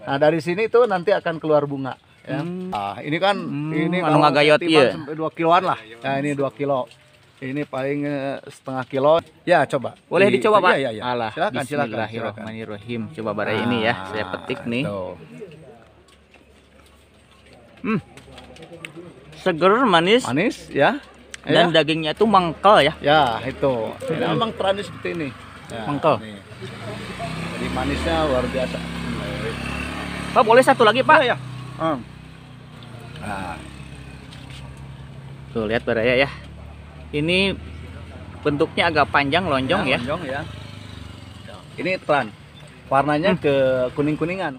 Nah dari sini tuh nanti akan keluar bunga. Ya. Nah, ini kan ini anu ngagayot ieu. sampai 2 kiloan lah. Nah ini 2 kilo. Ini paling setengah kilo. Ya coba. Boleh dicoba Pak? Iya, iya. Alah, Silakan, bismillahirrahmanirrahim. Coba baraya ini ya, saya petik nih. Tuh. Seger, manis, Manis ya. dan dagingnya itu mengkel ya. Ya itu. Ini memang trennya seperti ini. Ya, Mengkel. nih. Jadi manisnya luar biasa. Pak, boleh satu lagi Pak? Ya. Nah, Tuh lihat baraya ya. Ini bentuknya agak panjang lonjong ya. lonjong ya. Ini tran. Warnanya ke kuning-kuningan.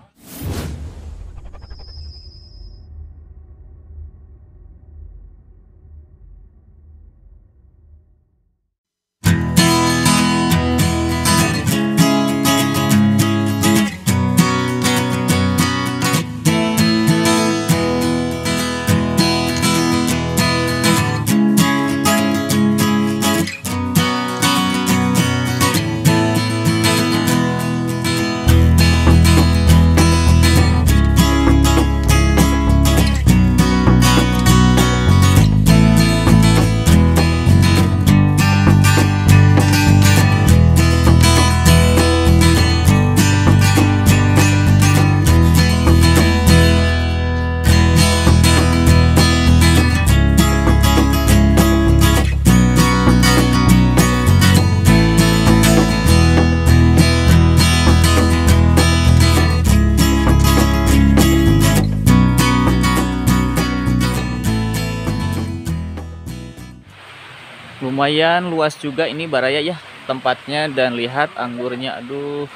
Lumayan luas juga ini baraya ya tempatnya, dan lihat anggurnya. Aduh,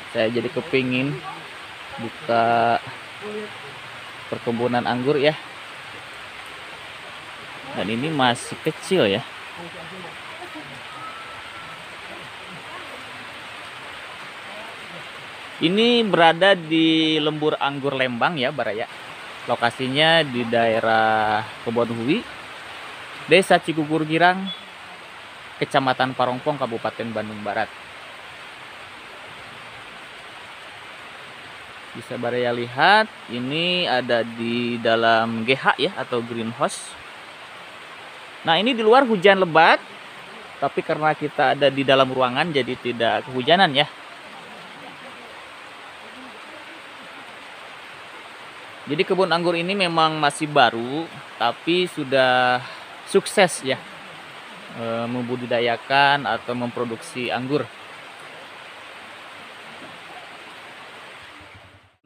saya jadi kepingin buka perkebunan anggur ya. Dan ini masih kecil ya. Ini berada di Lembur Anggur Lembang ya baraya. Lokasinya di daerah Kebonhui, Desa Cigugur Girang, Kecamatan Parongpong, Kabupaten Bandung Barat. Bisa baraya lihat, ini ada di dalam GH ya, atau greenhouse. Nah ini di luar hujan lebat, tapi karena kita ada di dalam ruangan jadi tidak kehujanan ya. Jadi kebun anggur ini memang masih baru, tapi sudah sukses ya membudidayakan atau memproduksi anggur.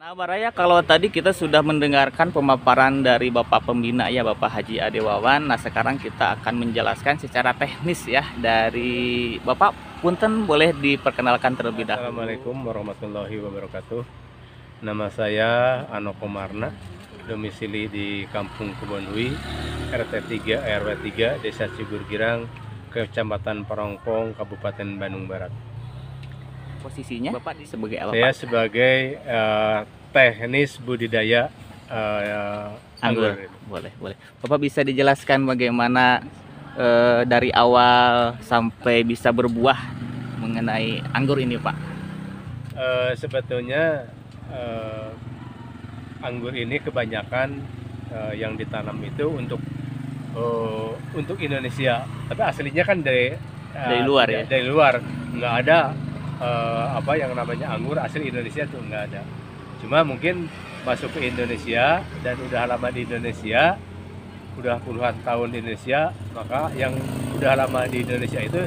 Nah baraya, kalau tadi kita sudah mendengarkan pemaparan dari Bapak Pembina ya, Bapak Haji Ade Wawan. Nah sekarang kita akan menjelaskan secara teknis ya dari Bapak. Punten, boleh diperkenalkan terlebih dahulu. Assalamualaikum warahmatullahi wabarakatuh. Nama saya Ano Komarna, domisili di Kampung Kebonhui, RT 3 RW 3, Desa Cigugur Girang, Kecamatan Parongpong, Kabupaten Bandung Barat. Posisinya Bapak sebagai apa? Saya Pak? sebagai teknis budidaya anggur. Boleh. Bapak bisa dijelaskan bagaimana dari awal sampai bisa berbuah mengenai anggur ini, Pak? Sebetulnya anggur ini kebanyakan yang ditanam itu untuk Indonesia, tapi aslinya kan dari luar ya. Dari luar, nggak ada apa yang namanya anggur asli Indonesia tuh nggak ada. Cuma mungkin masuk ke Indonesia dan udah lama di Indonesia, udah puluhan tahun di Indonesia, maka yang udah lama di Indonesia itu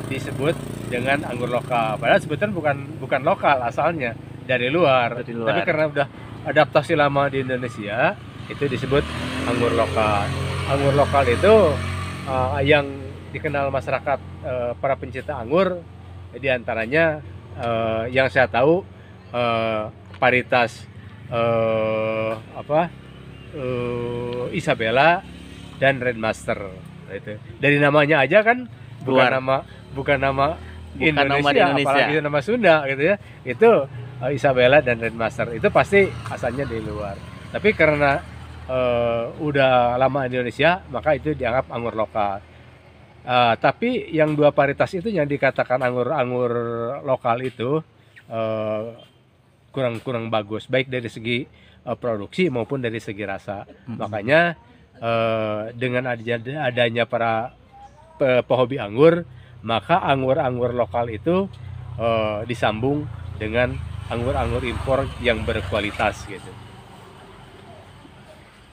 disebut dengan anggur lokal. Padahal sebetulnya bukan lokal asalnya, dari luar. Tapi karena udah adaptasi lama di Indonesia, itu disebut anggur lokal. Anggur lokal itu yang dikenal masyarakat para pencinta anggur, diantaranya yang saya tahu varietas Isabella dan Red Master. Itu dari namanya aja kan bukan nama Indonesia, apalagi nama Sunda gitu ya. Itu Isabella dan Red Master itu pasti asalnya dari luar. Tapi karena udah lama di Indonesia, maka itu dianggap anggur lokal. Tapi yang dua varietas itu yang dikatakan anggur lokal itu kurang bagus, baik dari segi produksi maupun dari segi rasa. Makanya dengan adanya para pehobi anggur, maka anggur-anggur lokal itu disambung dengan anggur-anggur impor yang berkualitas gitu.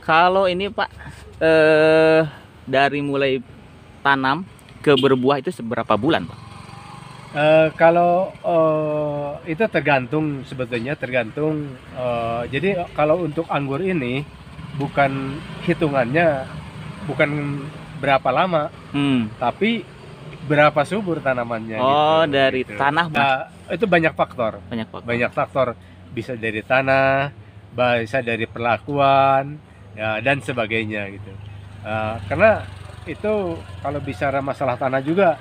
Kalau ini Pak, dari mulai tanam ke berbuah itu seberapa bulan Pak? Kalau itu tergantung sebetulnya tergantung. Jadi kalau untuk anggur ini bukan hitungannya bukan berapa lama, tapi berapa subur tanamannya. Oh, gitu, dari gitu. tanah Pak? Itu banyak faktor. Banyak faktor, bisa dari tanah, bisa dari perlakuan, ya, dan sebagainya gitu. Karena itu kalau bicara masalah tanah juga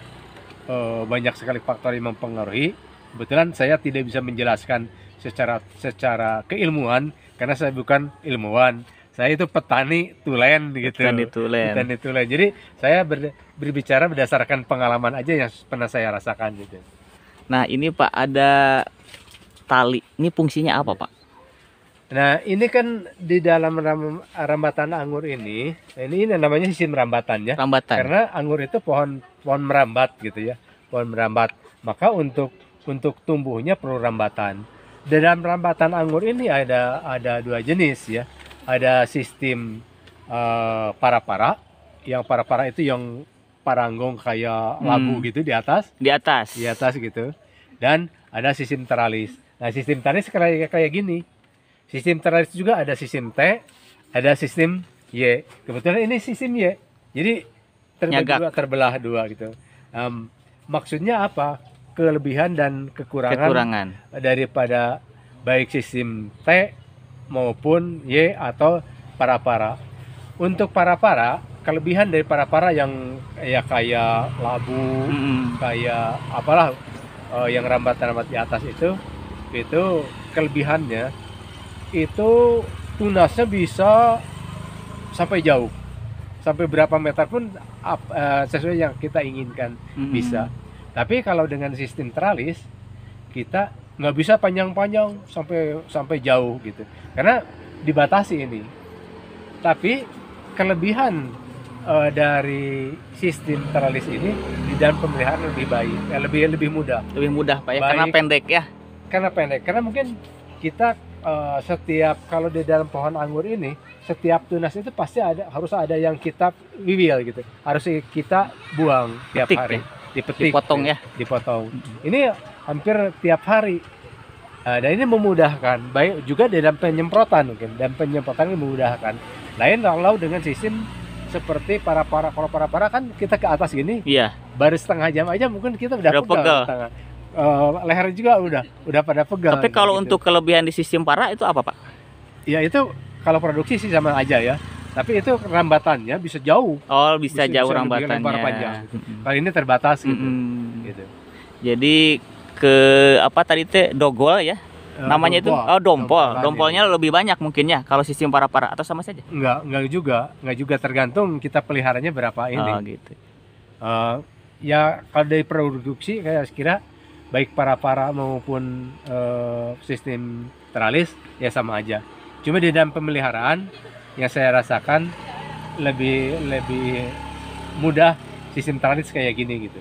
banyak sekali faktor yang mempengaruhi. Kebetulan saya tidak bisa menjelaskan secara keilmuan karena saya bukan ilmuwan. Saya itu petani tulen gitu. Petani tulen. Jadi saya berbicara berdasarkan pengalaman aja yang pernah saya rasakan gitu. Nah, ini Pak ada tali. Ini fungsinya apa Pak? Nah, ini kan di dalam rambatan anggur ini namanya sistem rambatannya. Rambatan. Karena anggur itu pohon merambat gitu ya, pohon merambat. Maka untuk tumbuhnya perlu rambatan. Dalam rambatan anggur ini ada dua jenis ya. Ada sistem para-para. Yang para-para itu yang paranggong kayak labu gitu di atas. Di atas gitu. Dan ada sistem teralis. Nah, sistem teralis kayak gini. Sistem teralis juga ada sistem T, ada sistem Y. Kebetulan ini sistem Y. Jadi terbelah dua gitu. Maksudnya apa? Kelebihan dan kekurangan daripada baik sistem T maupun Y atau para-para. Untuk para-para, kelebihan dari para-para yang ya kayak labu, kayak apalah yang rambat-rambat di atas itu kelebihannya itu tunasnya bisa sampai jauh, sampai berapa meter pun sesuai yang kita inginkan bisa. Tapi kalau dengan sistem teralis kita nggak bisa panjang-panjang sampai jauh gitu, karena dibatasi ini. Tapi kelebihan dari sistem teralis ini di dalam pemeliharaan lebih baik, lebih mudah. Lebih mudah Pak ya, Baik. karena pendek ya. Karena mungkin kita setiap kalau di dalam pohon anggur ini setiap tunas itu pasti harus ada yang kita wiwil gitu, harus kita buang tiap hari, dipetik, dipotong. Ini hampir tiap hari. Dan ini memudahkan, baik juga dalam penyemprotan mungkin, dan penyemprotan ini memudahkan. Lain kalau dengan sistem seperti para-para, kalau para-para kan kita ke atas gini, baru setengah jam aja mungkin kita udah pegal. Leher juga udah pada pegal. Tapi kalau gitu. untuk kelebihan di sistem para itu apa Pak? Ya itu kalau produksi sih sama aja ya. Tapi itu rambatannya bisa jauh. Oh, bisa jauh rambatannya. Gitu. Kalau ini terbatas gitu. Gitu. Jadi ke apa tadi teh dogol ya? Namanya dompol. Itu dompol. Dompolnya lebih banyak mungkin ya kalau sistem para-para atau sama saja? Enggak juga tergantung kita peliharanya berapa ini. Oh, gitu. Ya kalau dari produksi kayak kira baik para-para maupun sistem teralis ya sama aja. Cuma di dalam pemeliharaan yang saya rasakan lebih mudah sistem teralis kayak gini gitu.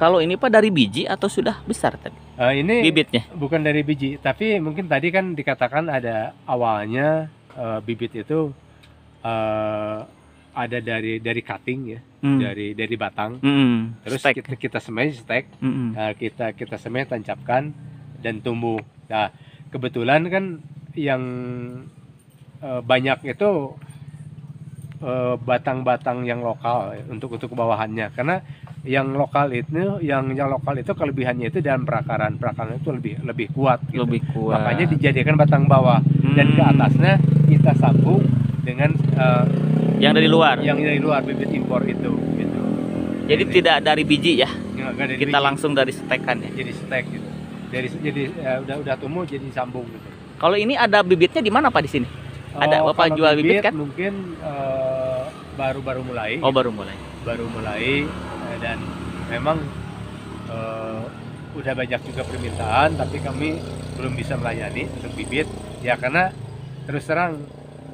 Kalau ini Pak dari biji atau sudah besar tadi? Ini bibitnya? Bukan dari biji, tapi mungkin tadi kan dikatakan ada awalnya bibit itu ada dari cutting ya, dari batang. Terus kita semai stek, kita semai tancapkan dan tumbuh. Nah, kebetulan kan yang banyak itu batang-batang yang lokal untuk bawahannya, karena yang lokal itu kelebihannya itu dalam perakaran itu lebih kuat gitu. Lebih kuat. Makanya dijadikan batang bawah dan ke atasnya kita sambung dengan yang dari luar bibit impor itu gitu. Jadi tidak dari biji ya? Dari kita biji. Langsung dari stekan ya? Jadi stek gitu. Udah tumbuh jadi sambung gitu. Kalau ini ada bibitnya di mana Pak di sini? Ada Bapak jual bibit kan? Mungkin baru mulai. Oh, baru mulai. Dan memang udah banyak juga permintaan, tapi kami belum bisa melayani untuk bibit ya, karena terus terang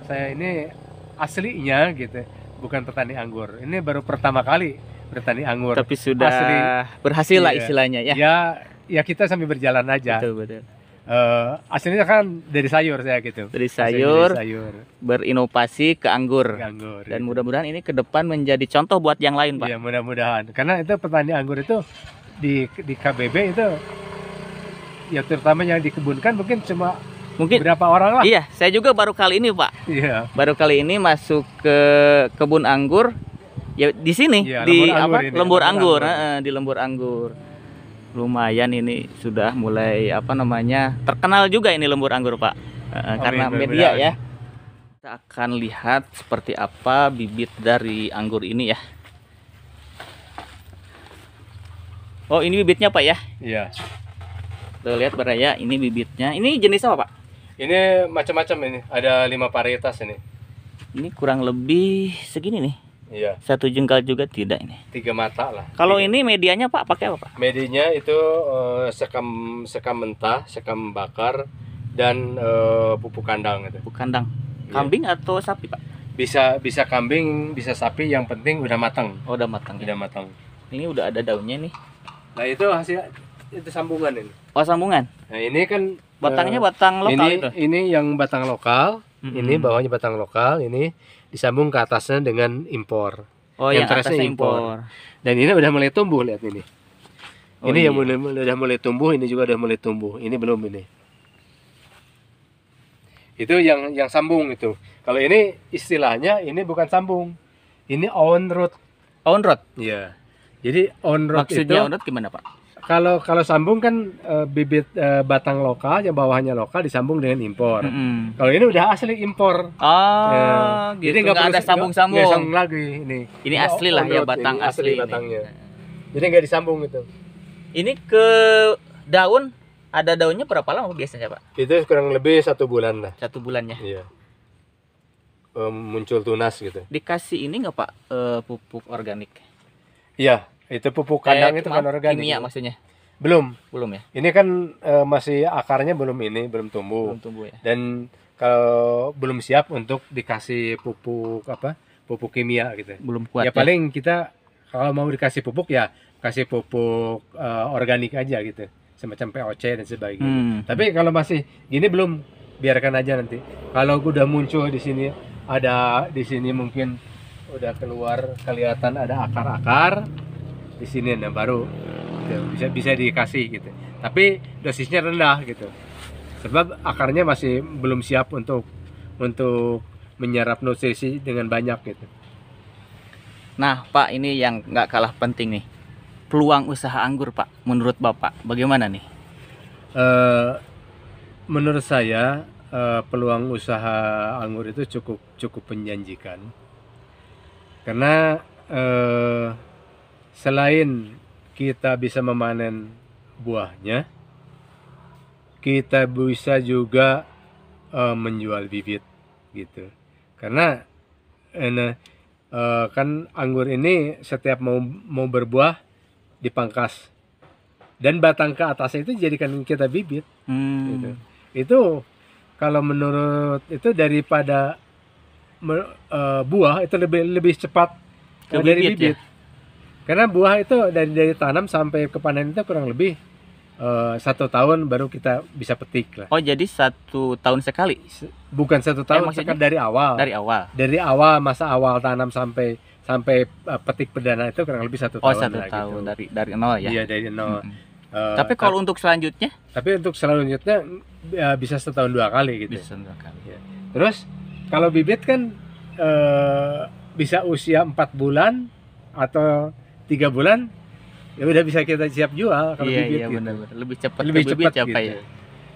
saya ini aslinya gitu bukan petani anggur, ini baru pertama kali bertani anggur. Tapi sudah Asli. berhasil lah Iya. istilahnya ya. Ya kita sambil berjalan aja. Betul betul. Aslinya kan dari sayur saya gitu. Dari Aslinya sayur, dari sayur berinovasi ke anggur. anggur. Dan gitu. mudah-mudahan ini ke depan menjadi contoh buat yang lain, Pak. Ya mudah-mudahan, karena itu petani anggur itu di KBB itu ya, terutama yang dikebunkan mungkin cuma Mungkin berapa orang lah. iya, saya juga baru kali ini, Pak. Iya. Baru kali ini masuk ke kebun anggur. Ya di sini Iya, di lembur anggur apa? ini, Lembur lembur anggur, anggur. di lembur anggur. Lumayan ini sudah mulai apa namanya? Terkenal juga ini lembur anggur, Pak. Karena Amin, media mudah-mudahan. ya. Kita akan lihat seperti apa bibit dari anggur ini ya. Oh, ini bibitnya, Pak ya. Iya. Tuh lihat Baraya, ini bibitnya. Ini jenis apa, Pak? Ini macam-macam ini, ada 5 varietas ini. Ini kurang lebih segini nih. Iya, 1 jengkal juga tidak ini. 3 mata lah. Kalau ini medianya, Pak, pakai apa, Pak? Medinya itu sekam mentah, sekam bakar, dan pupuk kandang itu. Pupuk kandang. Iya. Kambing atau sapi, Pak? Bisa kambing, bisa sapi, yang penting udah matang. Oh, udah matang ya. Udah matang. Ini udah ada daunnya nih. Nah, itu hasil itu sambungan ini. Oh, sambungan. Nah, ini kan Batangnya batang lokal ini, itu. Ini yang batang lokal, Mm-mm. ini bawahnya batang lokal, ini disambung ke atasnya dengan impor. Oh, yang Entrance-nya atasnya impor. impor. Dan ini udah mulai tumbuh, lihat ini. Oh, Ini yang iya. udah mulai tumbuh, ini juga udah mulai tumbuh. Ini belum ini. Itu yang sambung itu. Kalau ini istilahnya ini bukan sambung. Ini on road. On road. Iya. Jadi on road Maksudnya itu on road gimana, Pak? kalau sambung kan bibit batang lokal, yang bawahnya lokal disambung dengan impor. Mm-mm. Kalau ini udah asli impor. Oh, gitu. Jadi Nggak ada nggak sambung-sambung. sambung lagi ini. Ini asli lah ya, on road batang ini, asli ini. batangnya. Jadi nggak disambung itu. Ini ke daun, ada daunnya berapa lama biasanya, Pak? Itu kurang lebih 1 bulan lah. 1 bulannya. Iya. Muncul tunas gitu. Dikasih ini nggak, Pak? Pupuk organik. Iya, itu pupuk kandang itu kan maaf, organik. kimia ya. maksudnya. Belum. Belum ya? Ini kan masih akarnya belum tumbuh. Belum tumbuh ya. Dan kalau belum siap untuk dikasih pupuk pupuk kimia gitu. Belum kuat Ya paling kita kalau mau dikasih pupuk ya kasih pupuk organik aja gitu. Semacam POC dan sebagainya. Hmm. Tapi kalau masih gini belum, biarkan aja nanti. Kalau udah muncul di sini, ada di sini mungkin udah keluar kelihatan ada akar-akar di sini, nah baru gitu, bisa dikasih gitu. Tapi dosisnya rendah gitu. Sebab akarnya masih belum siap untuk menyerap nutrisi dengan banyak gitu. Nah, Pak, ini yang nggak kalah penting nih. Peluang usaha anggur, Pak. Menurut Bapak, bagaimana nih? Menurut saya peluang usaha anggur itu cukup menjanjikan. Karena selain kita bisa memanen buahnya, kita bisa juga menjual bibit gitu. Karena kan anggur ini setiap mau berbuah dipangkas, dan batang ke atasnya itu dijadikan kita bibit gitu. Itu kalau menurut itu daripada buah itu lebih cepat Ke dari bibit, bibit. Karena buah itu dari tanam sampai ke panen itu kurang lebih 1 tahun baru kita bisa petik lah. Oh, jadi 1 tahun sekali Bukan 1 tahun, maksudnya? sekedar dari awal. dari awal. Masa awal tanam sampai petik perdana itu kurang lebih 1 Oh, tahun. 1 lah, tahun gitu. dari nol ya. Iya, dari nol. Tapi kalau untuk selanjutnya tapi untuk selanjutnya bisa setahun 2 kali gitu. bisa 2 kali. Terus kalau bibit kan bisa usia 4 bulan atau 3 bulan ya udah bisa kita siap jual kalau Iya, bibit iya, gitu. benar-benar. Lebih cepat Lebih ke bibit cepat ya, Pak gitu. ya.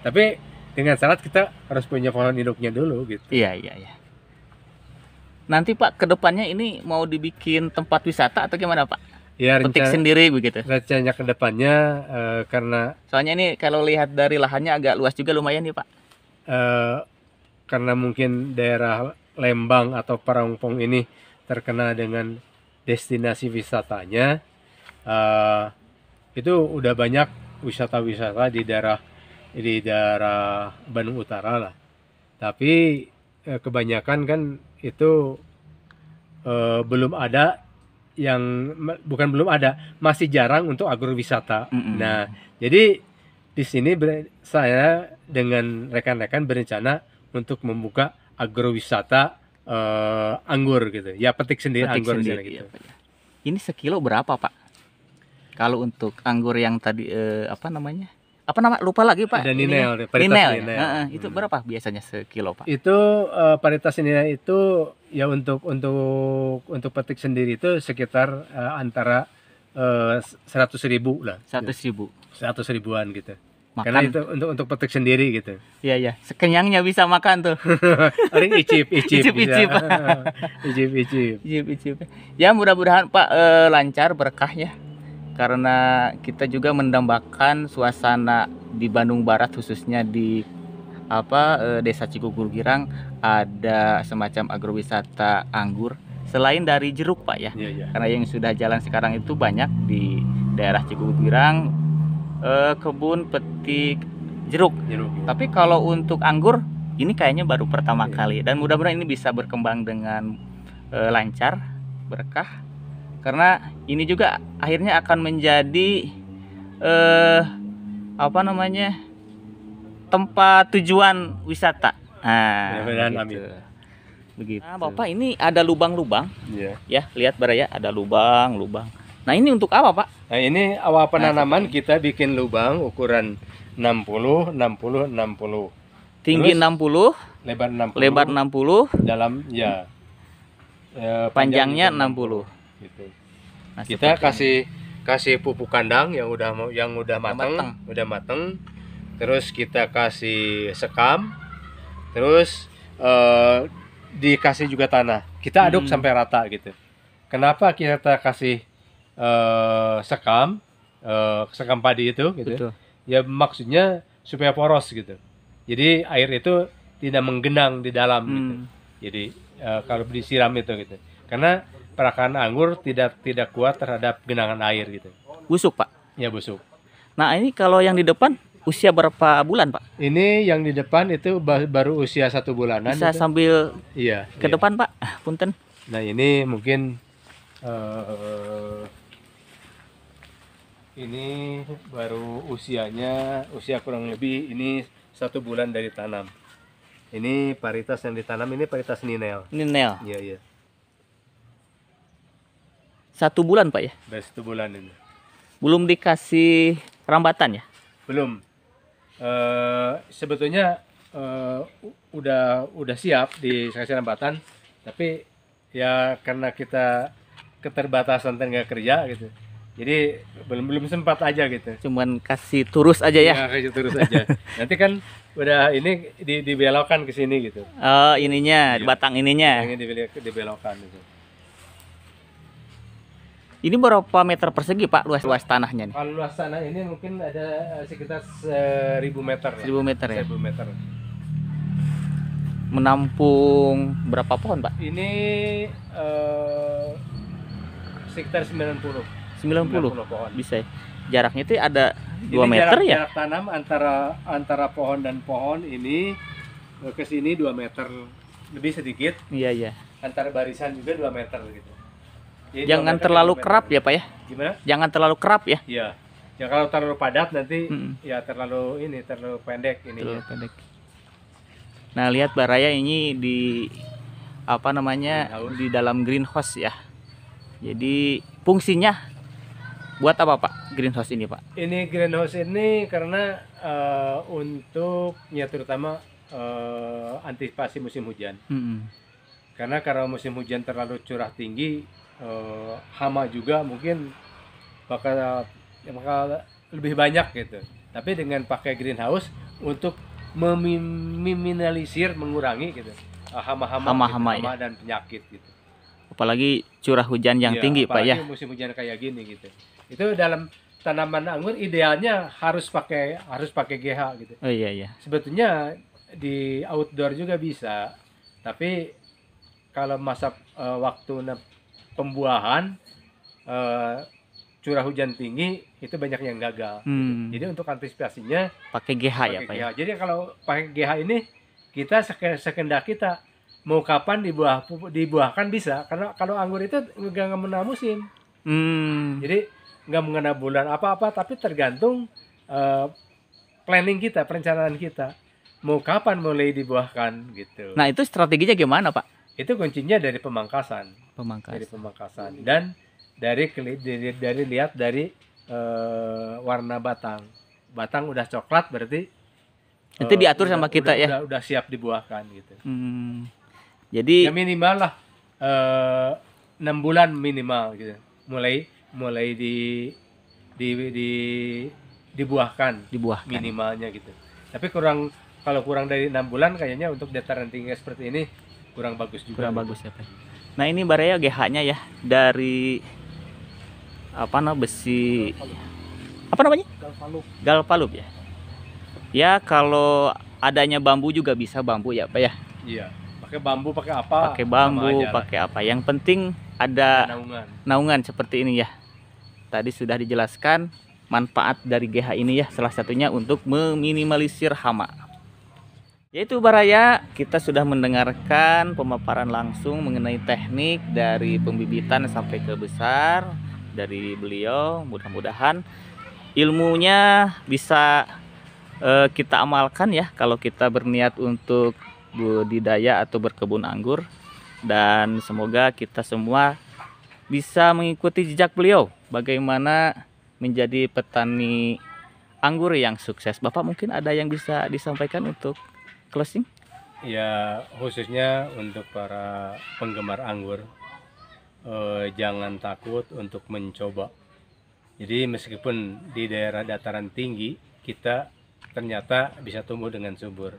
Tapi dengan syarat kita harus punya pohon induknya dulu gitu. Iya, iya, iya. Nanti, Pak, kedepannya ini mau dibikin tempat wisata atau gimana, Pak? Ya Petik sendiri begitu. rencananya ke depannya karena Soalnya ini kalau lihat dari lahannya agak luas juga lumayan nih, Pak. karena mungkin daerah Lembang atau Parangpong ini terkenal dengan destinasi wisatanya, itu udah banyak wisata-wisata di daerah di daerah Bandung Utara lah. Tapi kebanyakan kan itu belum ada bukan belum ada, masih jarang untuk agrowisata. Nah, jadi di sini saya dengan rekan-rekan berencana untuk membuka agrowisata anggur gitu. Ya petik sendiri Petik anggur di sana sendiri, gitu. ya, Pak, ya. Ini sekilo berapa, Pak? Kalau untuk anggur yang tadi apa namanya? Apa nama? Lupa lagi, Pak. Ada Ininya. Ninel, varietas Ninel, ya? Ninel. Heeh, itu berapa biasanya sekilo, Pak? Itu varietas Ninel itu ya untuk petik sendiri itu sekitar antara 100.000 lah. 100.000. 100 ribuan gitu. Makan. Karena itu untuk petik sendiri gitu. Iya, ya. Sekenyangnya bisa makan tuh. Paling icip Icip. Icip. Ya, mudah-mudahan Pak lancar berkah ya. Karena kita juga mendambakan suasana di Bandung Barat, khususnya di Desa Cikugur Girang, ada semacam agrowisata anggur selain dari jeruk, Pak ya. Iya. Karena yang sudah jalan sekarang itu banyak di daerah Cikugur Girang, kebun petik jeruk. Tapi kalau untuk anggur ini kayaknya baru pertama kali, dan mudah-mudahan ini bisa berkembang dengan lancar, berkah. Karena ini juga akhirnya akan menjadi tempat tujuan wisata. Nah, begitu. Nah, Bapak, ini ada lubang-lubang. Iya. Ya, lihat Baraya, ada lubang-lubang. Nah, ini untuk apa, Pak? Nah, ini awal penanaman kita bikin lubang ukuran 60. Tinggi Terus, 60, lebar 60, lebar 60, dalam ya panjangnya juga 60. gitu. Nah, Kita seperti kasih pupuk kandang yang udah matang. Terus kita kasih sekam. Terus dikasih juga tanah. Kita aduk sampai rata gitu. Kenapa kita kasih sekam padi itu gitu? Betul. Ya maksudnya supaya poros gitu. Jadi air itu tidak menggenang di dalam gitu. Jadi kalau disiram itu gitu. Karena perakan anggur tidak kuat terhadap genangan air gitu. Busuk, Pak. Ya busuk. Nah, ini kalau yang di depan usia berapa bulan, Pak? Ini yang di depan itu baru usia 1 bulanan. Bisa itu. sambil Iya. ke depan, Pak. Punten. Nah, ini mungkin ini baru usia kurang lebih ini 1 bulan dari tanam. Ini varietas yang ditanam, ini varietas Ninel. Ninel. Iya. 1 bulan, Pak ya? Baru 1 bulan ini. Belum dikasih rambatan ya? Belum. Sebetulnya udah siap dikasih rambatan, tapi ya karena kita keterbatasan tenaga kerja gitu. Jadi belum sempat aja gitu. Cuman kasih turus aja ya? Ya, kasih terus aja. Nanti kan udah ini dibelokkan ke sini gitu. Oh, ininya, Iya. batang ininya. Yang dibelokkan gitu. Ini berapa meter persegi, Pak, luas tanahnya nih? Kalau luas tanah ini mungkin ada sekitar 1.000 meter. 1.000 meter ya? 1.000 meter. Menampung berapa pohon, Pak? Ini sekitar 90 pohon. Bisa ya? Jaraknya itu ada 2 Ini meter ya? Jarak tanam antara pohon dan pohon ini ke sini 2 meter lebih sedikit. Iya. Antara barisan juga 2 meter gitu. Jadi 2 Jangan meter, terlalu 2 meter. kerap ya, Pak ya? Gimana? Jangan terlalu kerap ya? Iya. Ya kalau terlalu padat nanti Mm-mm. ya terlalu pendek ini. Terlalu pendek. Nah, lihat Baraya ini di Greenhouse. di dalam greenhouse ya. Jadi fungsinya buat apa, Pak? Greenhouse ini, Pak? Ini greenhouse ini karena untuk ya terutama antisipasi musim hujan. Karena kalau musim hujan terlalu curah tinggi, hama juga mungkin bakal lebih banyak gitu. Tapi dengan pakai greenhouse untuk meminimalisir, mengurangi gitu hama-hama ya. dan penyakit gitu. Apalagi curah hujan yang Iya, tinggi, Pak ya. apalagi musim hujan kayak gini gitu. Itu dalam tanaman anggur idealnya harus pakai GH gitu. Oh iya. Sebetulnya di outdoor juga bisa, tapi kalau masa waktu pembuahan curah hujan tinggi itu banyak yang gagal. Jadi untuk antisipasinya pakai GH ya pakai Pak GH. ya. Jadi kalau pakai GH ini kita sekendak kita mau kapan dibuahkan bisa, karena kalau anggur itu nggak mengenal musim. Jadi nggak mengenal bulan apa-apa, tapi tergantung planning kita, perencanaan kita mau kapan mulai dibuahkan gitu. Nah itu strateginya gimana Pak? Itu kuncinya dari pemangkasan. Pemangkas. Dari pemangkasan dan dari lihat dari warna batang. Batang udah coklat berarti Itu diatur sama kita ya. Udah siap dibuahkan gitu. Jadi Ya minimal lah 6 bulan minimal gitu. Mulai dibuahkan minimalnya gitu. Tapi kalau kurang dari 6 bulan kayaknya untuk dataran tinggi seperti ini kurang bagus juga. Kurang bagus ya Pak. Nah ini Baraya GH-nya ya dari besi apa namanya? Galvalup ya. Ya kalau adanya bambu juga bisa bambu ya Pak ya. Iya. Pakai bambu pakai apa? Pakai bambu, pakai apa. Yang penting ada naungan seperti ini ya. Tadi sudah dijelaskan manfaat dari GH ini ya, salah satunya untuk meminimalisir hama. Yaitu Baraya, kita sudah mendengarkan pemaparan langsung mengenai teknik dari pembibitan sampai ke besar dari beliau. Mudah-mudahan ilmunya bisa kita amalkan ya kalau kita berniat untuk budidaya atau berkebun anggur, dan semoga kita semua bisa mengikuti jejak beliau bagaimana menjadi petani anggur yang sukses. Bapak mungkin ada yang bisa disampaikan untuk closing? Ya khususnya untuk para penggemar anggur, jangan takut untuk mencoba. Jadi meskipun di daerah dataran tinggi kita ternyata bisa tumbuh dengan subur.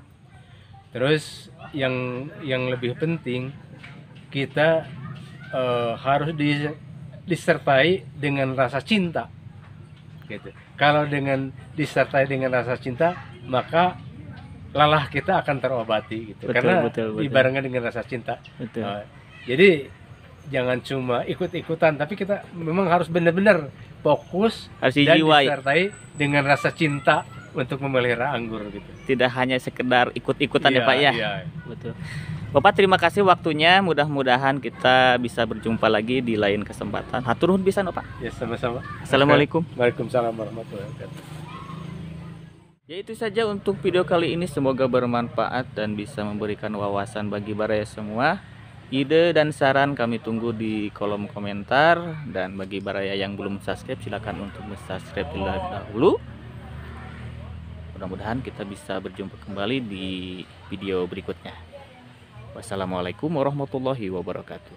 Terus yang lebih penting kita harus disertai dengan rasa cinta. Gitu. Kalau disertai dengan rasa cinta, maka lelah kita akan terobati gitu. Karena dibarengan dengan rasa cinta. Jadi jangan cuma ikut-ikutan, tapi kita memang harus benar-benar fokus dan disertai dengan rasa cinta untuk memelihara anggur gitu. Tidak hanya sekedar ikut-ikutan ya Pak ya. Iya. Betul. Bapak terima kasih waktunya. Mudah-mudahan kita bisa berjumpa lagi di lain kesempatan. Hatur nuhun pisan Pak. Ya sama-sama. Assalamualaikum. Waalaikumsalam warahmatullahi wabarakatuh. Ya itu saja untuk video kali ini, semoga bermanfaat dan bisa memberikan wawasan bagi Baraya semua. Ide dan saran kami tunggu di kolom komentar, dan bagi Baraya yang belum subscribe silakan untuk subscribe terlebih dahulu. Mudah-mudahan kita bisa berjumpa kembali di video berikutnya. Wassalamualaikum warahmatullahi wabarakatuh.